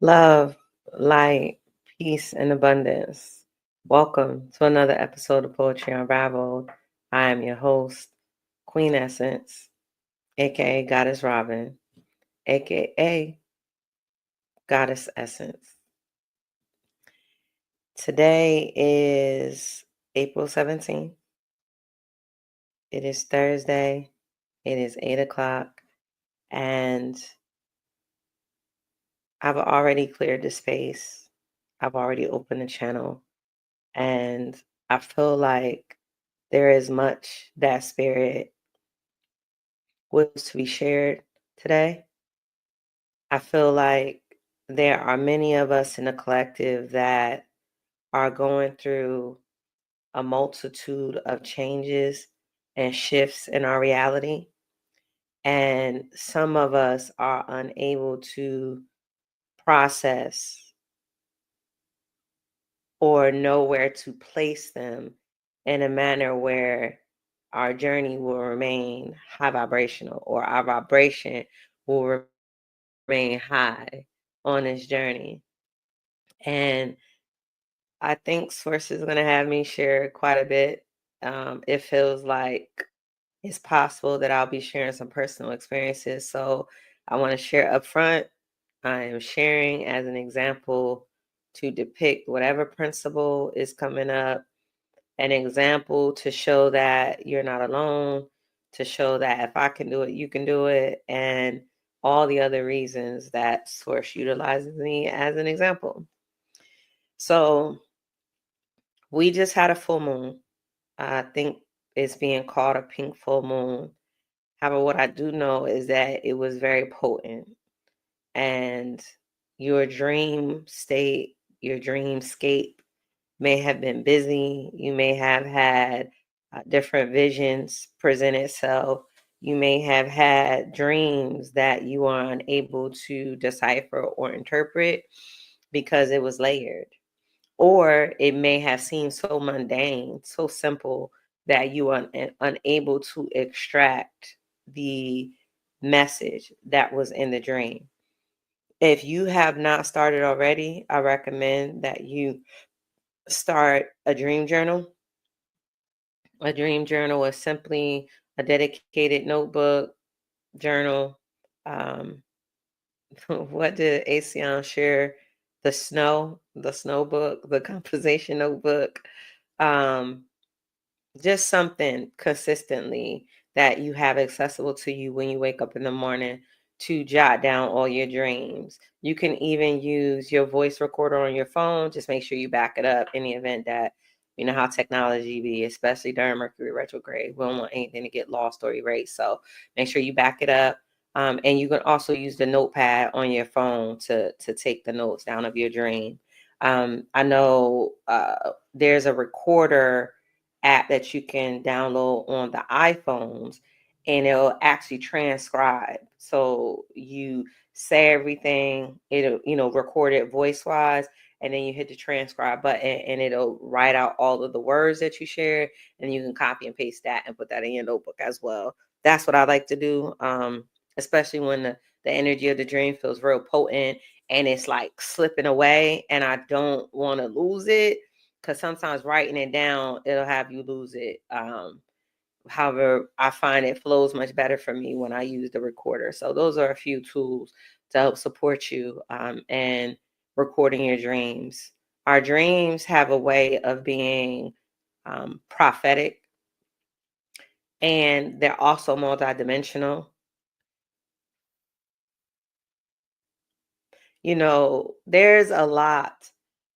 Love, light, peace, and abundance. Welcome to another episode of Poetry Unraveled. I am your host, Queen Essence, aka Goddess Robin, aka Goddess Essence. Today is April 17th. It is Thursday. It is 8 o'clock. And I've already cleared the space. I've already opened the channel. And I feel like there is much that spirit was to be shared today. I feel like there are many of us in the collective that are going through a multitude of changes and shifts in our reality. And some of us are unable to process or know where to place them in a manner where our journey will remain high vibrational, or our vibration will remain high on this journey. And I think Source is going to have me share quite a bit. It feels like it's possible that I'll be sharing some personal experiences. So I want to share up front. I am sharing as an example to depict whatever principle is coming up, an example to show that you're not alone, to show that if I can do it, you can do it, and all the other reasons that Source utilizes me as an example. So we just had a full moon. I think it's being called a pink full moon. However, what I do know is that it was very potent, and your dream state, your dreamscape may have been busy. You may have had different visions present itself. You may have had dreams that you are unable to decipher or interpret because it was layered. Or it may have seemed so mundane, so simple that you are unable to extract the message that was in the dream. If you have not started already, I recommend that you start a dream journal. A dream journal is simply a dedicated notebook, journal. Um, what did Asean share? The snow book, the composition notebook. Um, just something consistently that you have accessible to you when you wake up in the morning to jot down all your dreams. You can even use your voice recorder on your phone. Just make sure you back it up in the event that, you know how technology be, especially during Mercury retrograde. We don't want anything to get lost or erased. So make sure you back it up. And you can also use the notepad on your phone to take the notes down of your dream. I know there's a recorder app that you can download on the iPhones, and it'll actually transcribe. So you say everything, it'll, record it voice wise, and then you hit the transcribe button and it'll write out all of the words that you shared, and you can copy and paste that and put that in your notebook as well. That's what I like to do. Especially when the energy of the dream feels real potent and it's like slipping away and I don't want to lose it, because sometimes writing it down, it'll have you lose it. However, I find it flows much better for me when I use the recorder. So those are a few tools to help support you and recording your dreams. Our dreams have a way of being prophetic, and they're also multidimensional. There's a lot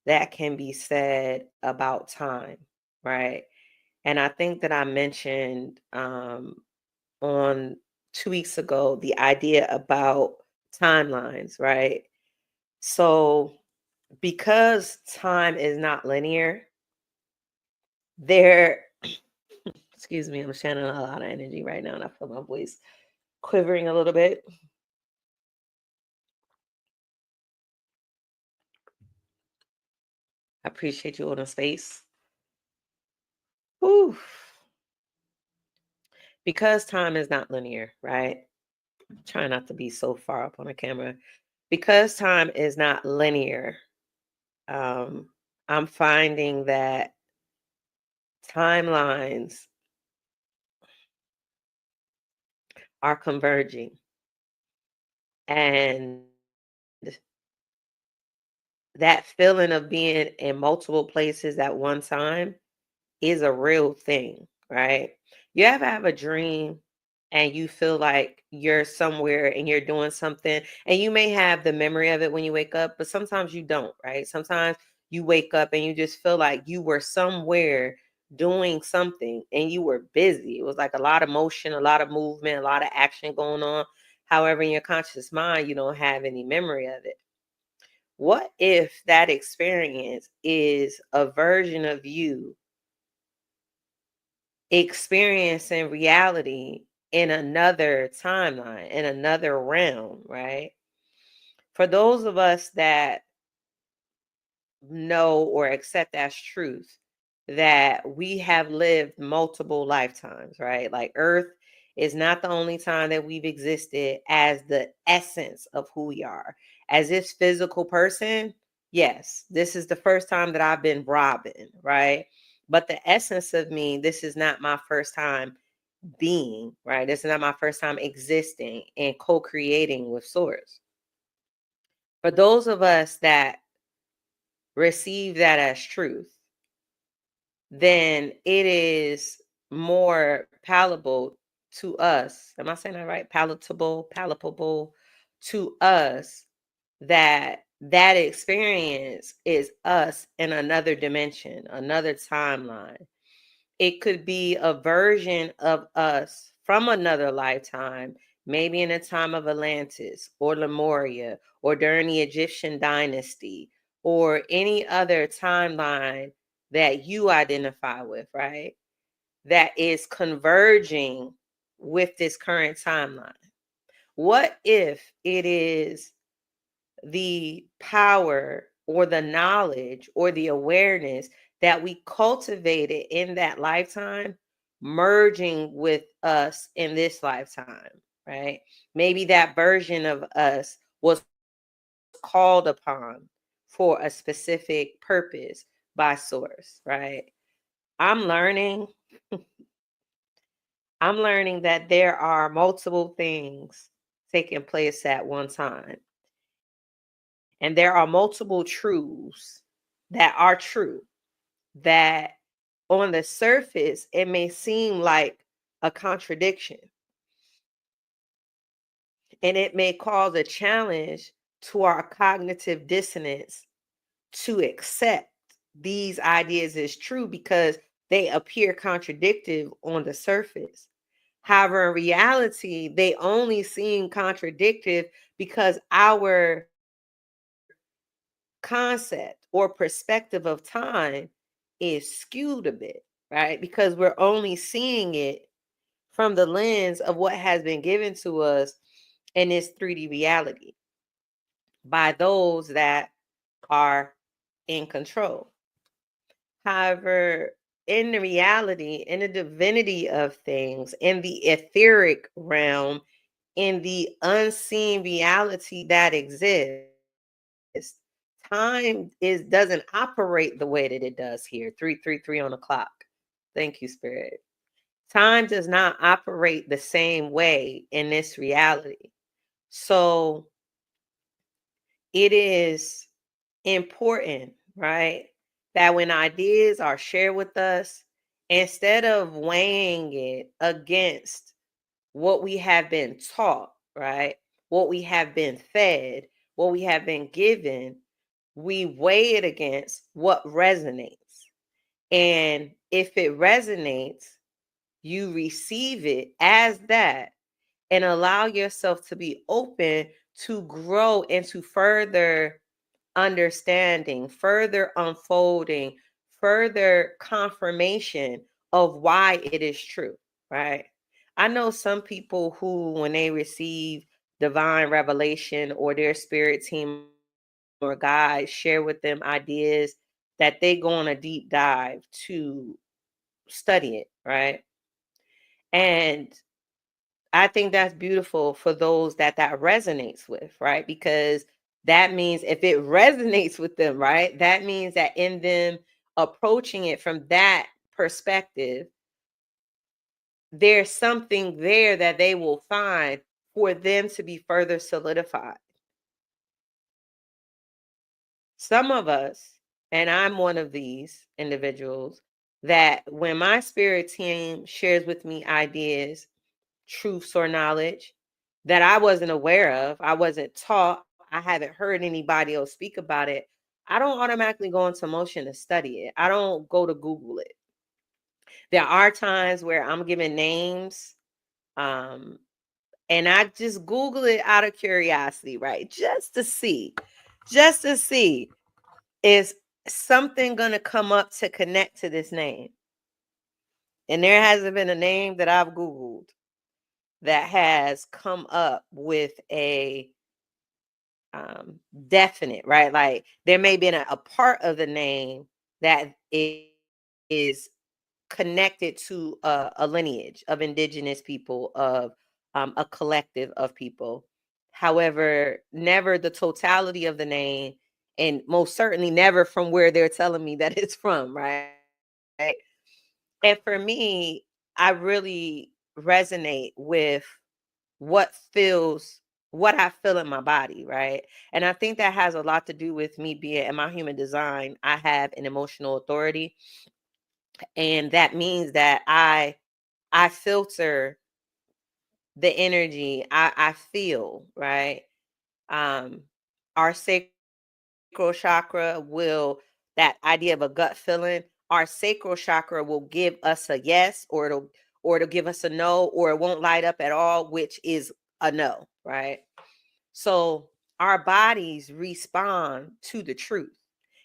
that can be said about time, right? And I think that I mentioned on 2 weeks ago the idea about timelines, right? So, because time is not linear, there, excuse me, I'm channeling a lot of energy right now and I feel my voice quivering a little bit. I appreciate you holding space. Whew. Because time is not linear, right? Try not to be so far up on the camera. because time is not linear, I'm finding that timelines are converging. And that feeling of being in multiple places at one time is a real thing, right? You ever have a dream and you feel like you're somewhere and you're doing something, and you may have the memory of it when you wake up, but sometimes you don't, right? Sometimes you wake up and you just feel like you were somewhere doing something and you were busy. It was like a lot of motion, a lot of movement, a lot of action going on. However, in your conscious mind, you don't have any memory of it. What if that experience is a version of you experiencing reality in another timeline, in another realm, right? For those of us that know or accept as truth that we have lived multiple lifetimes, right? Like Earth is not the only time that we've existed as the essence of who we are. As this physical person, yes, this is the first time that I've been Robin, right? But the essence of me, this is not my first time being, right? This is not my first time existing and co-creating with Source. For those of us that receive that as truth, then it is more palatable to us. Am I saying that right? Palatable to us, that that experience is us in another dimension, another timeline. It could be a version of us from another lifetime, maybe in the time of Atlantis or Lemuria or during the Egyptian dynasty or any other timeline that you identify with, right? That is converging with this current timeline. What if it is the power or the knowledge or the awareness that we cultivated in that lifetime merging with us in this lifetime, right? Maybe that version of us was called upon for a specific purpose by Source, right? I'm learning I'm learning that there are multiple things taking place at one time. And there are multiple truths that are true, that on the surface, it may seem like a contradiction. And it may cause a challenge to our cognitive dissonance to accept these ideas as true because they appear contradictory on the surface. However, in reality, they only seem contradictory because our concept or perspective of time is skewed a bit, right? Because we're only seeing it from the lens of what has been given to us in this 3D reality by those that are in control. However, in the reality, in the divinity of things, in the etheric realm, in the unseen reality that exists, time is doesn't operate the way that it does here. 333 on the clock. Thank you, Spirit. Time does not operate the same way in this reality. So it is important, right? That when ideas are shared with us, instead of weighing it against what we have been taught, right? What we have been fed, what we have been given, we weigh it against what resonates. And if it resonates, you receive it as that and allow yourself to be open to grow into further understanding, further unfolding, further confirmation of why it is true, right? I know some people who, when they receive divine revelation or their spirit team or guide share with them ideas, that they go on a deep dive to study it, right? And I think that's beautiful for those that that resonates with, right? Because that means if it resonates with them, right? That means that in them approaching it from that perspective, there's something there that they will find for them to be further solidified. Some of us, and I'm one of these individuals, that when my spirit team shares with me ideas, truths, or knowledge that I wasn't aware of, I wasn't taught, I haven't heard anybody else speak about it, I don't automatically go into motion to study it. I don't go to Google it. There are times where I'm given names, um, and I just Google it out of curiosity, right? Just to see, is something going to come up to connect to this name? And there hasn't been a name that I've Googled that has come up with a definite, right? Like there may be a part of the name that is connected to a lineage of indigenous people, of a collective of people. However, never the totality of the name, and most certainly never from where they're telling me that it's from, right? And for me, I really resonate with what feels what I feel in my body, right? And I think that has a lot to do with me being in my human design. I have an emotional authority, and that means that I filter the energy I feel, right? Um our sacral chakra will, that idea of a gut feeling, our sacral chakra will give us a yes, or it'll give us a no, or it won't light up at all, which is a no, right? So our bodies respond to the truth.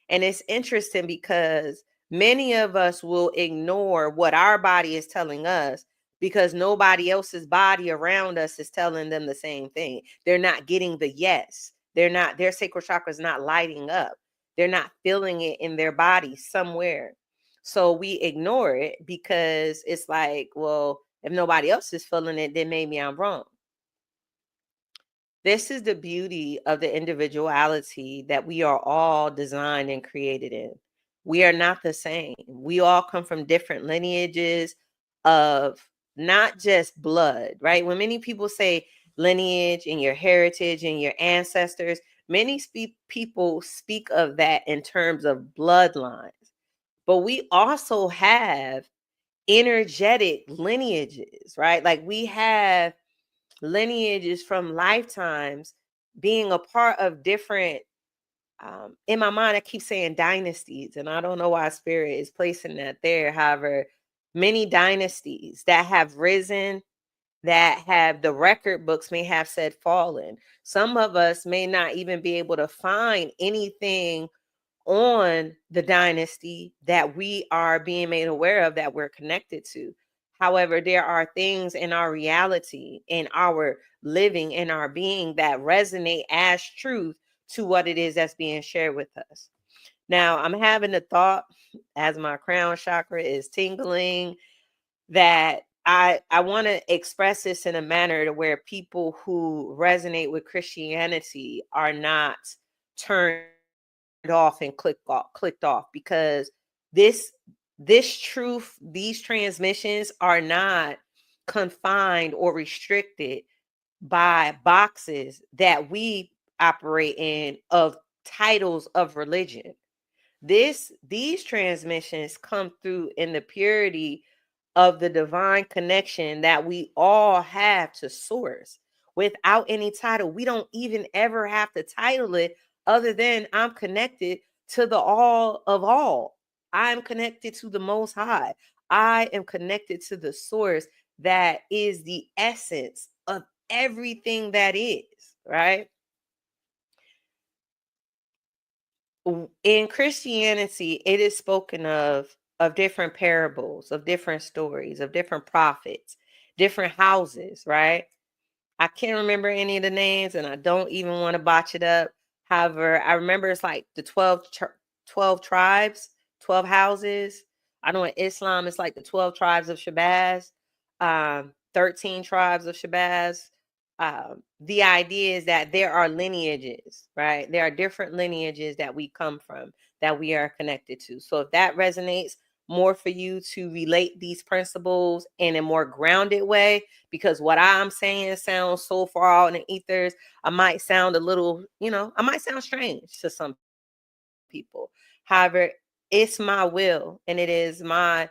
And it's interesting because many of us will ignore what our body is telling us because nobody else's body around us is telling them the same thing. They're not getting the yes. Their sacral chakra is not lighting up. They're not feeling it in their body somewhere. So we ignore it because it's like, well, if nobody else is feeling it, then maybe I'm wrong. This is the beauty of the individuality that we are all designed and created in. We are not the same. We all come from different lineages of not just blood, right? When many people say lineage and your heritage and your ancestors, many people speak of that in terms of bloodlines. But we also have energetic lineages, right? Like we have lineages from lifetimes being a part of different, in my mind I keep saying dynasties, and I don't know why spirit is placing that there. However, many dynasties that have risen, that have, the record books may have said fallen. Some of us may not even be able to find anything on the dynasty that we are being made aware of, that we're connected to. However, there are things in our reality, in our living, in our being that resonate as truth to what it is that's being shared with us. Now, I'm having a thought as my crown chakra is tingling, that I want to express this in a manner to where people who resonate with Christianity are not turned off and clicked off, because this this truth, these transmissions are not confined or restricted by boxes that we operate in of titles of religion. These transmissions come through in the purity of the divine connection that we all have to source without any title. We don't even ever have to title it, other than I'm connected to the all of all. I'm connected to the most high. I am connected to the source that is the essence of everything that is, right? In Christianity, it is spoken of different parables, of different stories, of different prophets, different houses, right? I can't remember any of the names, and I don't even want to botch it up. However, I remember it's like the 12 tribes, 12 houses. I know in Islam, it's like the 12 tribes of Shabazz, 13 tribes of Shabazz. the idea is that there are lineages, right? There are different lineages that we come from, that we are connected to. So if that resonates more for you to relate these principles in a more grounded way, because what I'm saying sounds so far out in the ethers, I might sound a little, I might sound strange to some people. However, it's my will and it is my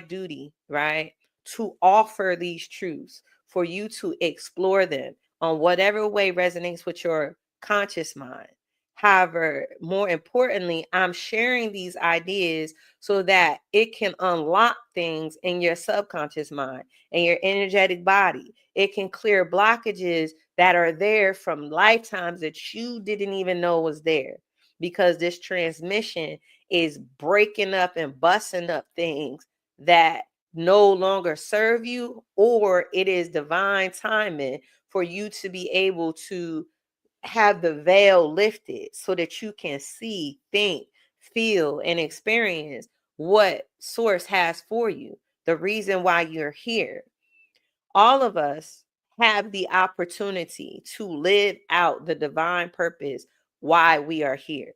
duty, right, to offer these truths for you to explore them on whatever way resonates with your conscious mind. However, more importantly, I'm sharing these ideas so that it can unlock things in your subconscious mind and your energetic body. It can clear blockages that are there from lifetimes that you didn't even know was there, because this transmission is breaking up and busting up things that no longer serve you, or it is divine timing for you to be able to have the veil lifted so that you can see, think, feel, and experience what source has for you, the reason why you're here. All of us have the opportunity to live out the divine purpose why we are here.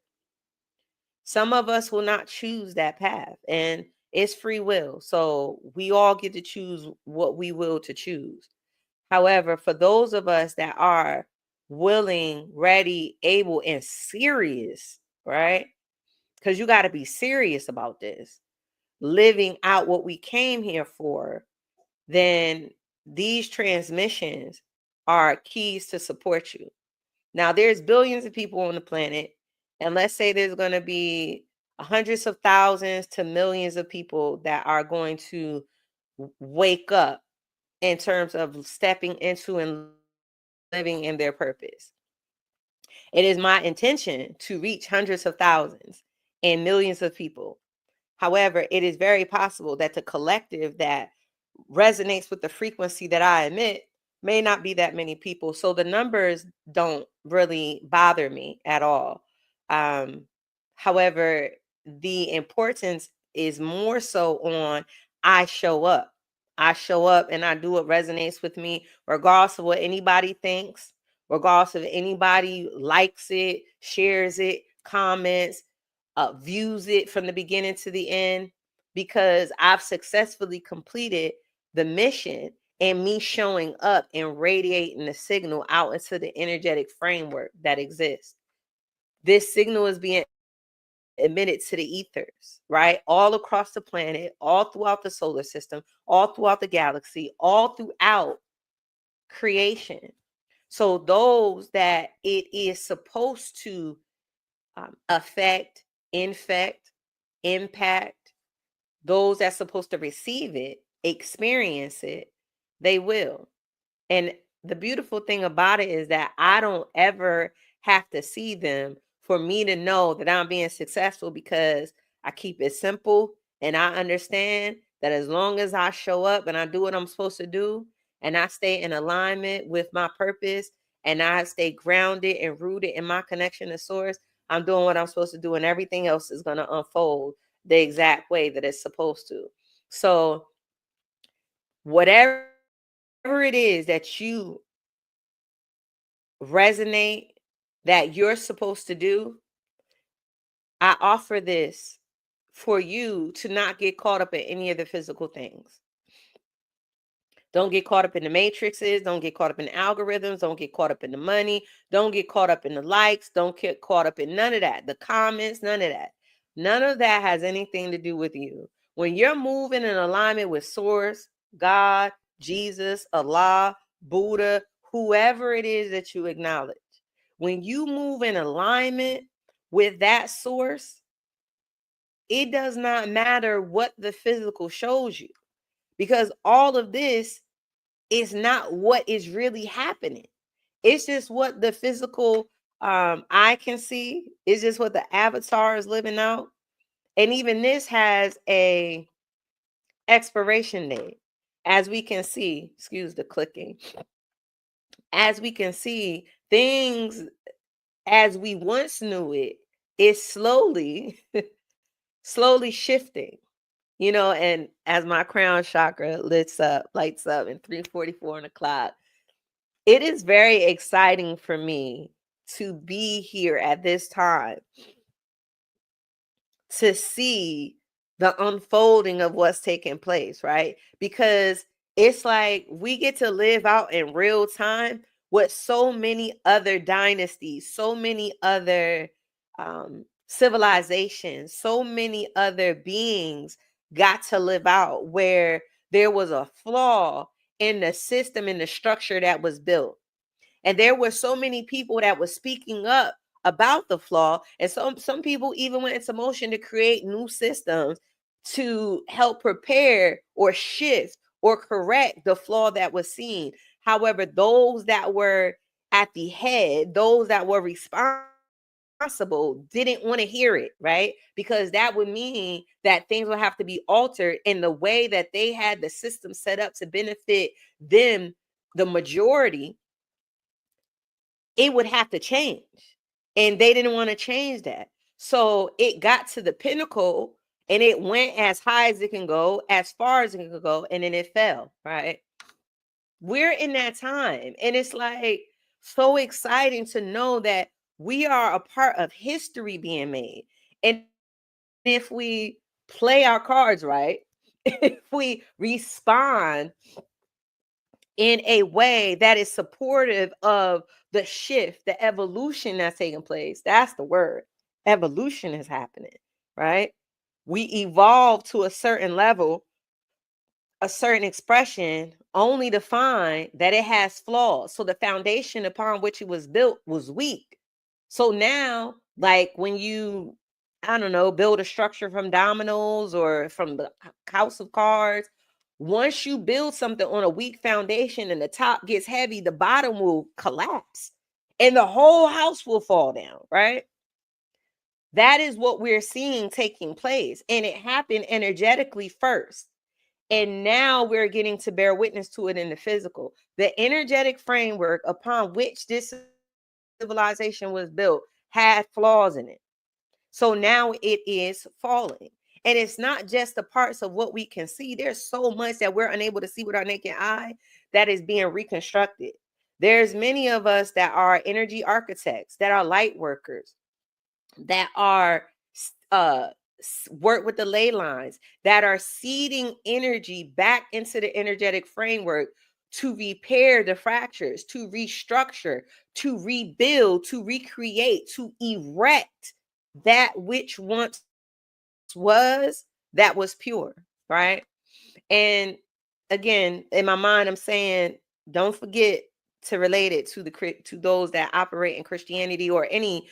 Some of us will not choose that path, and it's free will. So we all get to choose what we will to choose. However, for those of us that are willing, ready, able, and serious, right? Because you got to be serious about this, living out what we came here for, then these transmissions are keys to support you. Now, there's billions of people on the planet, and let's say there's going to be hundreds of thousands to millions of people that are going to wake up in terms of stepping into and living in their purpose. It is my intention to reach hundreds of thousands and millions of people. However, it is very possible that the collective that resonates with the frequency that I emit may not be that many people. So the numbers don't really bother me at all. Um, However, the importance is more so on I show up. I show up and I do what resonates with me, regardless of what anybody thinks, regardless of anybody likes it, shares it, comments, views it from the beginning to the end, because I've successfully completed the mission and me showing up and radiating the signal out into the energetic framework that exists. This signal is being emitted to the ethers, right? All across the planet, all throughout the solar system, all throughout the galaxy, all throughout creation. So those that it is supposed to affect, infect, impact, those that's supposed to receive it, experience it, they will. And the beautiful thing about it is that I don't ever have to see them for me to know that I'm being successful, because I keep it simple and I understand that as long as I show up and I do what I'm supposed to do and I stay in alignment with my purpose and I stay grounded and rooted in my connection to source, I'm doing what I'm supposed to do, and everything else is going to unfold the exact way that it's supposed to. So whatever it is that you resonate, that you're supposed to do, I offer this for you to not get caught up in any of the physical things. Don't get caught up in the matrices. Don't get caught up in the algorithms. Don't get caught up in the money. Don't get caught up in the likes. Don't get caught up in none of that. The comments, none of that. None of that has anything to do with you. When you're moving in alignment with Source, God, Jesus, Allah, Buddha, whoever it is that you acknowledge, when you move in alignment with that source, it does not matter what the physical shows you, because all of this is not what is really happening. It's just what the physical eye can see. It's just what the avatar is living out. And even this has a expiration date. As we can see, excuse the clicking. As we can see, things as we once knew it is slowly shifting. And as my crown chakra lights up in 3:44 on the clock, it is very exciting for me to be here at this time to see the unfolding of what's taking place, right? Because it's like we get to live out in real time what so many other dynasties, so many other civilizations, so many other beings got to live out, where there was a flaw in the system, in the structure that was built. And there were so many people that were speaking up about the flaw. And some people even went into motion to create new systems to help prepare or shift or correct the flaw that was seen. However, those that were at the head, those that were responsible, didn't want to hear it, right? Because that would mean that things would have to be altered in the way that they had the system set up to benefit them, the majority. It would have to change. And they didn't want to change that. So it got to the pinnacle and it went as high as it can go, as far as it can go, and then it fell, right? We're in that time. And it's like so exciting to know that we are a part of history being made. And if we play our cards right, if we respond in a way that is supportive of the shift, the evolution that's taking place. That's the word. Evolution is happening, right? We evolve to a certain level, a certain expression, only to find that it has flaws. So the foundation upon which it was built was weak. So now, like when you, I don't know, build a structure from dominoes or from the house of cards, once you build something on a weak foundation and the top gets heavy, the bottom will collapse and the whole house will fall down, right? That is what we're seeing taking place. And it happened energetically first. And now we're getting to bear witness to it in the physical. The energetic framework upon which this civilization was built had flaws in it. So now it is falling. And it's not just the parts of what we can see. There's so much that we're unable to see with our naked eye that is being reconstructed. There's many of us that are energy architects, that are light workers, that are uh work with the ley lines, that are seeding energy back into the energetic framework to repair the fractures, to restructure, to rebuild, to recreate, to erect that which once was, that was pure, right? And again, in my mind, I'm saying, don't forget to relate it to those that operate in Christianity or any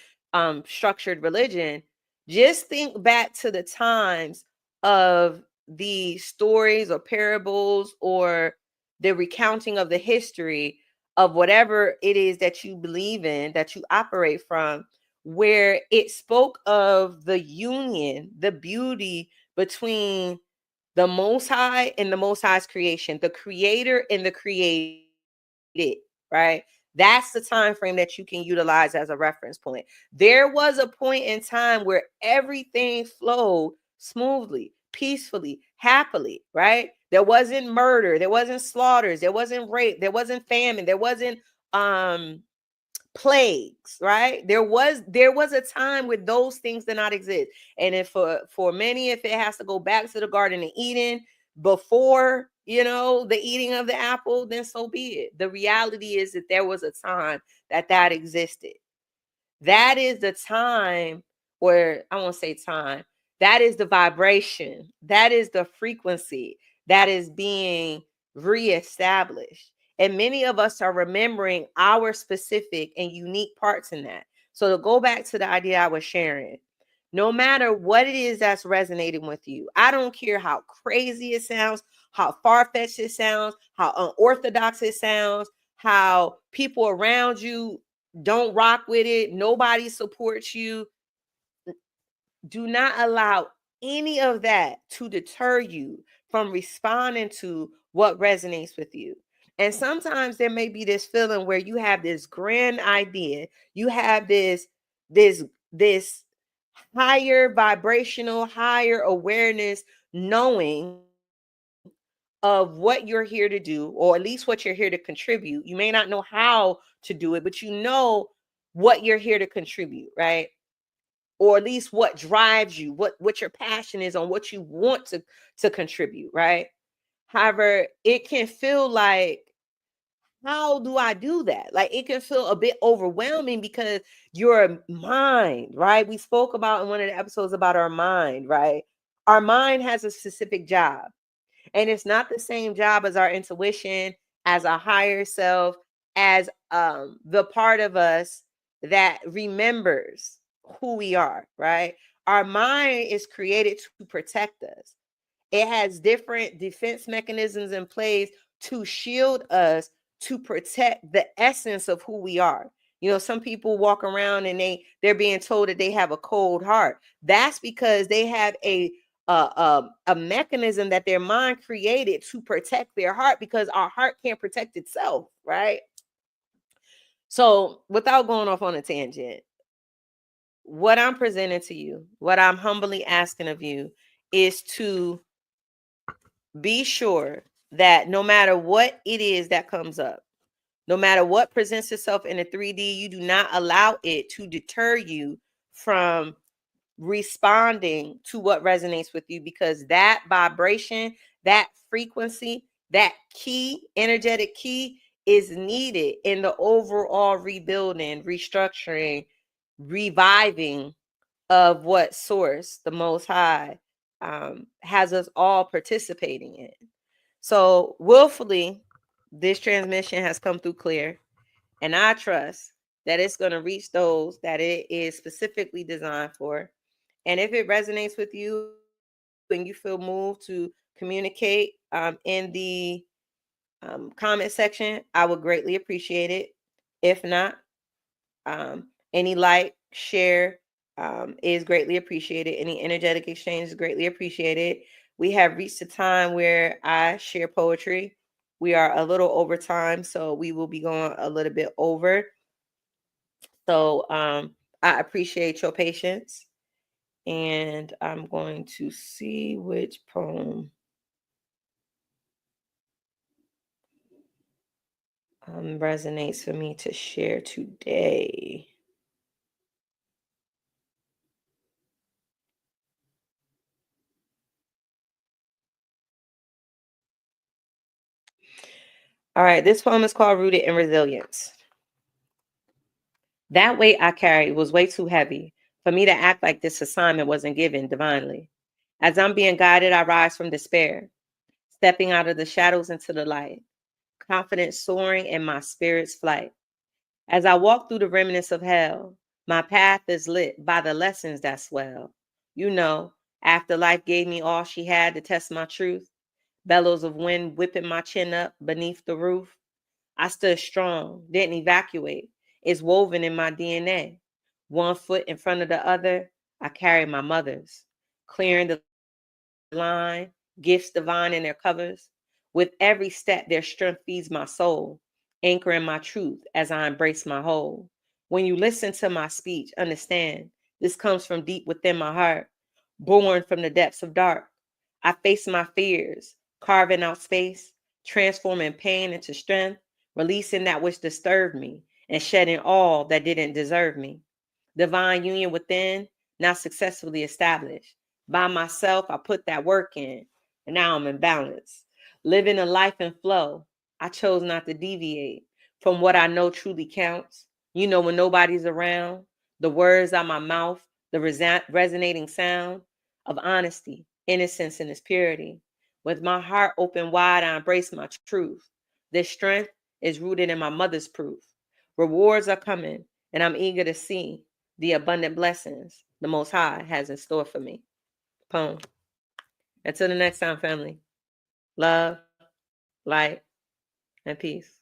structured religion. Just think back to the times of the stories or parables or the recounting of the history of whatever it is that you believe in, that you operate from, where it spoke of the union, the beauty between the Most High and the Most High's creation, the creator and the created, right? That's the time frame that you can utilize as a reference point. There was a point in time where everything flowed smoothly, peacefully, happily, right? There wasn't murder, there wasn't slaughters, there wasn't rape, there wasn't famine, there wasn't plagues, right? There was a time where those things did not exist. And if for many, if it has to go back to the Garden of Eden before, the eating of the apple, then so be it. The reality is that there was a time that existed. That is the time, or I won't say time, that is the vibration, that is the frequency that is being reestablished. And many of us are remembering our specific and unique parts in that. So to go back to the idea I was sharing, no matter what it is that's resonating with you, I don't care how crazy it sounds, how far-fetched it sounds, how unorthodox it sounds, how people around you don't rock with it, nobody supports you. Do not allow any of that to deter you from responding to what resonates with you. And sometimes there may be this feeling where you have this grand idea, you have this higher vibrational, higher awareness, knowing of what you're here to do, or at least what you're here to contribute. You may not know how to do it, but you know what you're here to contribute, right? Or at least what drives you, what your passion is on what you want to contribute, right? However, it can feel like, how do I do that? Like, it can feel a bit overwhelming because your mind, right? We spoke about in one of the episodes about our mind, right? Our mind has a specific job, and it's not the same job as our intuition, as our higher self, as the part of us that remembers who we are, right? Our mind is created to protect us. It has different defense mechanisms in place to shield us, to protect the essence of who we are. You know, some people walk around and they're being told that they have a cold heart. That's because they have a mechanism that their mind created to protect their heart, because our heart can't protect itself, right? So, without going off on a tangent, what I'm presenting to you, what I'm humbly asking of you, is to be sure that no matter what it is that comes up, no matter what presents itself in a 3D, you do not allow it to deter you from responding to what resonates with you, because that vibration, that frequency, that key, energetic key, is needed in the overall rebuilding, restructuring, reviving of what source, the Most High, has us all participating in. So willfully, this transmission has come through clear, and I trust that it's going to reach those that it is specifically designed for. And if it resonates with you and you feel moved to communicate in the comment section, I would greatly appreciate it. If not, any like, share is greatly appreciated. Any energetic exchange is greatly appreciated. We have reached a time where I share poetry. We are a little over time, so we will be going a little bit over. So I appreciate your patience. And I'm going to see which poem resonates for me to share today. All right, this poem is called Rooted in Resilience. That weight I carried was way too heavy for me to act like this assignment wasn't given divinely. As I'm being guided, I rise from despair, stepping out of the shadows into the light, confidence soaring in my spirit's flight. As I walk through the remnants of hell, my path is lit by the lessons that swell. You know, after life gave me all she had to test my truth, bellows of wind whipping my chin up beneath the roof, I stood strong, didn't evacuate. It's woven in my DNA. One foot in front of the other, I carry my mother's, clearing the line, gifts divine in their covers. With every step, their strength feeds my soul, anchoring my truth as I embrace my whole. When you listen to my speech, understand this comes from deep within my heart, born from the depths of dark. I face my fears, carving out space, transforming pain into strength, releasing that which disturbed me, and shedding all that didn't deserve me. Divine union within, now successfully established. By myself, I put that work in, and now I'm in balance. Living a life in flow, I chose not to deviate from what I know truly counts. You know, when nobody's around, the words out my mouth, the resonating sound of honesty, innocence, and its purity. With my heart open wide, I embrace my truth. This strength is rooted in my mother's proof. Rewards are coming, and I'm eager to see the abundant blessings the Most High has in store for me. Poem. Until the next time, family. Love, light, and peace.